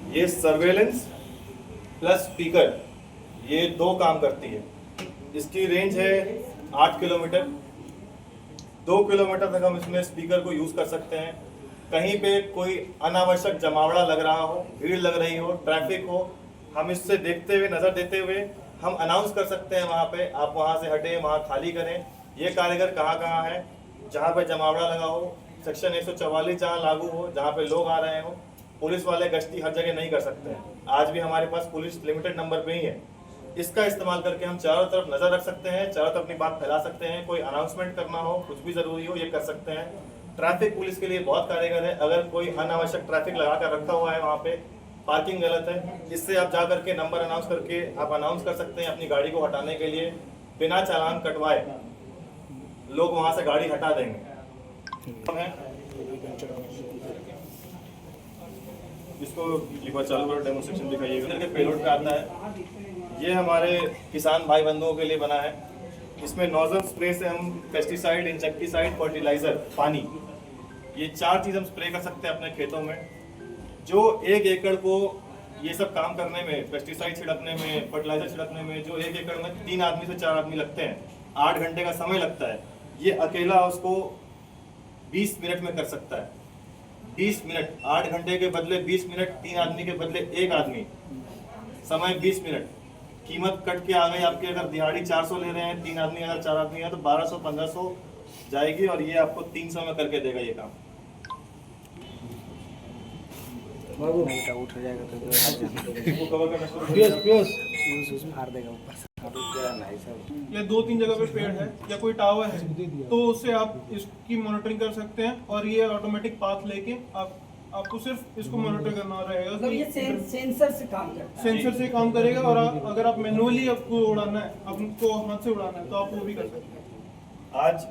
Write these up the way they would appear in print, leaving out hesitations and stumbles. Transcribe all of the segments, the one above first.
ये surveillance plus speaker, ये दो काम करती है। इसकी रेंज है 8 किलोमीटर। 2 किलोमीटर तक हम इसमें स्पीकर को यूज़ कर सकते हैं। कहीं पे कोई अनावश्यक जमावड़ा लग रहा हो, भीड़ लग रही हो, ट्रैफिक हो, हम इससे देखते हुए, नज़र देते हुए हम अनाउंस कर सकते हैं वहाँ पे, आप वहाँ से हटें, वहाँ खाली करें। ये कारीगर कहाँ कहाँ है, जहाँ पे जमावड़ा लगा हो, सेक्शन 144 जहाँ लागू हो, जहाँ पे लोग आ रहे हो, पुलिस वाले गश्ती हर जगह नहीं कर सकते हैं। आज भी हमारे पास पुलिस लिमिटेड नंबर पे ही है। इसका इस्तेमाल करके हम चारों तरफ नज़र रख सकते हैं, चारों तरफ अपनी बात फैला सकते हैं। कोई अनाउंसमेंट करना हो, कुछ भी ज़रूरी हो, ये कर सकते हैं। ट्रैफिक पुलिस के लिए बहुत कारगर है। अगर कोई अनावश्यक ट्रैफिक लगा कर रखा हुआ है, वहाँ पे पार्किंग गलत है, इससे आप जा करके नंबर अनाउंस करके आप अनाउंस कर सकते हैं अपनी गाड़ी को हटाने के लिए। बिना चालान कटवाए लोग वहाँ से गाड़ी हटा देंगे। इसको एक बार चालू करो, डेमोन्स्ट्रेशन दिखाइएगा। पेलोड पे आता है। ये हमारे किसान भाई बंधुओं के लिए बना है। इसमें नोजल स्प्रे से हम पेस्टिसाइड, इंसेक्टिसाइड, फर्टिलाइजर, पानी, ये 4 चीज़ हम स्प्रे कर सकते हैं अपने खेतों में। जो 1 एकड़ को ये सब काम करने में, पेस्टिसाइड छिड़कने में, फर्टिलाइजर छिड़कने में, जो 1 एकड़ में 3 आदमी से 4 आदमी लगते हैं, 8 घंटे का समय लगता है, ये अकेला उसको 20 मिनट में कर सकता है। 20 मिनट, 8 घंटे के बदले 20 मिनट, 3 आदमी के बदले 1 आदमी, समय 20 मिनट। कीमत कट के आ गई आपकी, अगर दिहाड़ी 400 ले रहे हैं, 3 आदमी अगर 4 आदमी है तो 1200-1500 जाएगी, और ये आपको 300 में करके देगा ये काम। उठ जाएगा तो कवर करना शुरू फाड़ देगा ऊपर। या 2-3 जगह पे पेड़ है या कोई टावर है, तो उससे आप इसकी मॉनिटरिंग कर सकते हैं। और ये ऑटोमेटिक पाथ लेके आपको सिर्फ इसको मॉनिटर करना रहेगा। मतलब ये सेंसर से काम करता है। सेंसर से काम करेगा। और अगर आप मैनुअली आपको उड़ाना है, आपको हाथ से उड़ाना है, तो आप वो भी कर सकते हैं। आज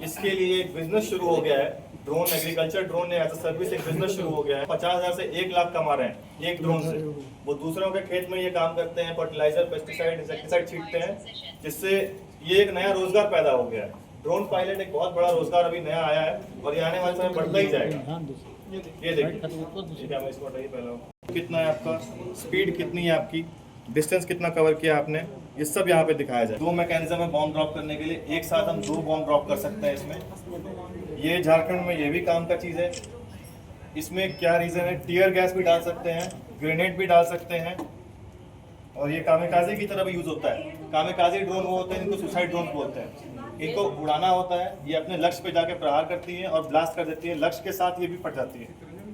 इसके लिए एक बिजनेस शुरू हो गया है। Drone agriculture drone as a service एक बिजनेस शुरू हो गया है। 50,000 से 1 लाख कमा रहे हैं एक ड्रोन से। वो दूसरों के खेत में ये काम करते हैं, फर्टिलाइजर, पेस्टिसाइड, इंसेक्टिसाइड छींटते हैं, जिससे ये एक नया रोजगार पैदा हो गया है। ड्रोन पायलट एक बहुत बड़ा रोजगार अभी नया आया है, और ये आने वाले समय बढ़ता ही जाएगा। ये देखिए कितना है आपका, स्पीड कितनी है आपकी, डिस्टेंस कितना कवर किया आपने, ये सब यहाँ पे दिखाया जाए। 2 मैकेनिज्म है बॉम्ब ड्रॉप करने के लिए, एक साथ हम 2 बॉम्ब ड्रॉप कर सकते हैं इसमें। ये झारखंड में ये भी काम का चीज़ है। इसमें क्या रीज़न है, टीयर गैस भी डाल सकते हैं, ग्रेनेड भी डाल सकते हैं, और ये कामिकाज़े की तरह भी यूज़ होता है। कामिकाज़े ड्रोन वो होते हैं जिनको सुसाइड ड्रोन बोलते हैं। इनको उड़ाना होता है, ये अपने लक्ष्य पे जाके प्रहार करती है और ब्लास्ट कर देती है, लक्ष्य के साथ ये भी फट जाती है।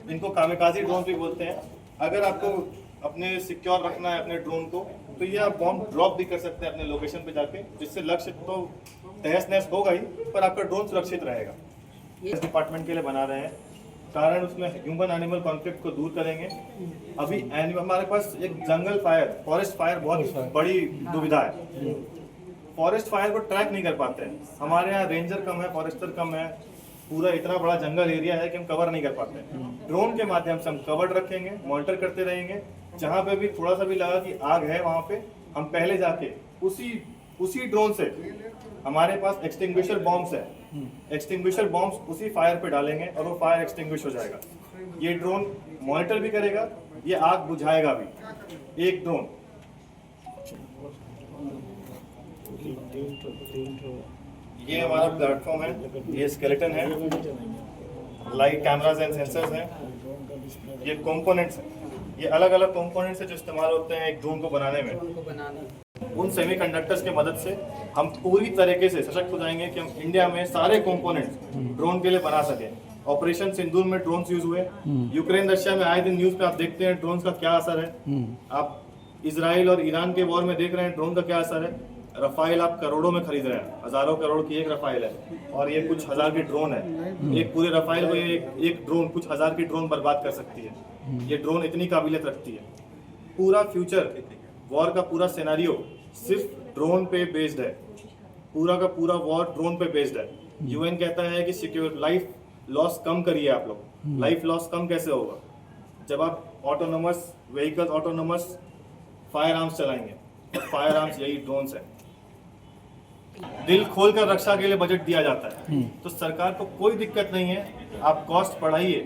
इनको कामिकाज़े ड्रोन भी बोलते हैं। अगर आपको अपने सिक्योर रखना है अपने ड्रोन को, तो ये आप बॉम्ब ड्रॉप भी कर सकते हैं अपने लोकेशन पे जाके, जिससे लक्ष्य तो तहस नहस होगा ही, पर आपका ड्रोन सुरक्षित रहेगा। इस डिपार्टमेंट के लिए बना रहे हैं, कारण उसमें ह्यूमन एनिमल कॉन्फ्लिक्ट को दूर करेंगे। अभी हमारे पास एक जंगल फायर, फॉरेस्ट फायर बहुत बड़ी दुविधा है। फॉरेस्ट फायर को ट्रैक नहीं कर पाते हैं। हमारे यहाँ रेंजर कम है, फॉरेस्टर कम है, पूरा इतना बड़ा जंगल एरिया है कि हम कवर नहीं कर पाते हैं। ड्रोन के माध्यम से हम कवर रखेंगे, मॉनिटर करते रहेंगे। जहाँ पे भी थोड़ा सा भी लगा कि आग है, वहाँ पे हम पहले जाके उसी ड्रोन से, हमारे पास एक्सटिंग्विशर बॉम्ब्स है, एक्सटिंग्विशर बॉम्ब्स उसी फायर पे डालेंगे और वो फायर एक्सटिंग्विश हो जाएगा। ये ड्रोन मॉनिटर भी करेगा, ये आग बुझाएगा भी। एक ड्रोन ये हमारा प्लेटफॉर्म है, ये स्केलेटन है, लाइट कैमराज एंड सेंसर्स हैं, ये कंपोनेंट्स हैं, ये अलग अलग कंपोनेंट्स हैं जो इस्तेमाल होते हैं एक ड्रोन को बनाने में। उन सेमीकंडक्टर्स की मदद से हम पूरी तरीके से सशक्त हो जाएंगे कि हम इंडिया में सारे कंपोनेंट्स ड्रोन के लिए बना सकें। ऑपरेशन सिंदूर में ड्रोन्स यूज हुए, यूक्रेन रशिया में आए दिन न्यूज पे आप देखते हैं ड्रोन्स का क्या असर है। आप इजराइल और ईरान के वॉर में देख रहे हैं ड्रोन का क्या असर है। रफाइल आप करोड़ों में खरीद रहे हैं, हजारों करोड़ की एक रफाइल है, और ये कुछ हजार की ड्रोन है। एक पूरे रफाइल को एक ड्रोन कुछ हजार की ड्रोन बर्बाद कर सकती है। ये ड्रोन इतनी काबिलियत रखती है। पूरा फ्यूचर वॉर का पूरा सिनेरियो सिर्फ ड्रोन पे बेस्ड है। पूरा का पूरा वॉर ड्रोन पे बेस्ड है। यूएन कहता है कि सिक्योर लाइफ लॉस कम करिए आप लोग। लाइफ लॉस कम कैसे होगा, जब आप autonomous vehicle, autonomous fire arms चलाएंगे। और फायर आर्म्स यही ड्रोन्स है। दिल खोलकर रक्षा के लिए बजट दिया जाता है, तो सरकार को कोई दिक्कत नहीं है, आप कॉस्ट बढ़ाइए,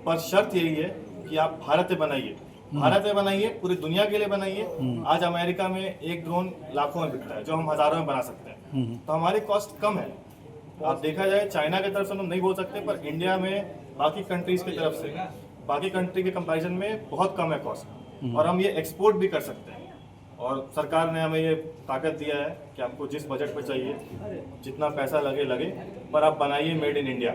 पर शर्त यही है कि आप भारत में बनाइए, भारत में बनाइए, पूरी दुनिया के लिए बनाइए। आज अमेरिका में एक ड्रोन लाखों में बिकता है जो हम हजारों में बना सकते हैं, तो हमारी कॉस्ट कम है। आप देखा जाए चाइना की तरफ से हम नहीं बोल सकते, पर इंडिया में बाकी कंट्रीज की तरफ से, बाकी कंट्री के कंपैरिजन में बहुत कम है कॉस्ट, और हम ये एक्सपोर्ट भी कर सकते हैं। और सरकार ने हमें ये ताकत दिया है कि आपको जिस बजट पे चाहिए, जितना पैसा लगे, पर आप बनाइए मेड इन इंडिया।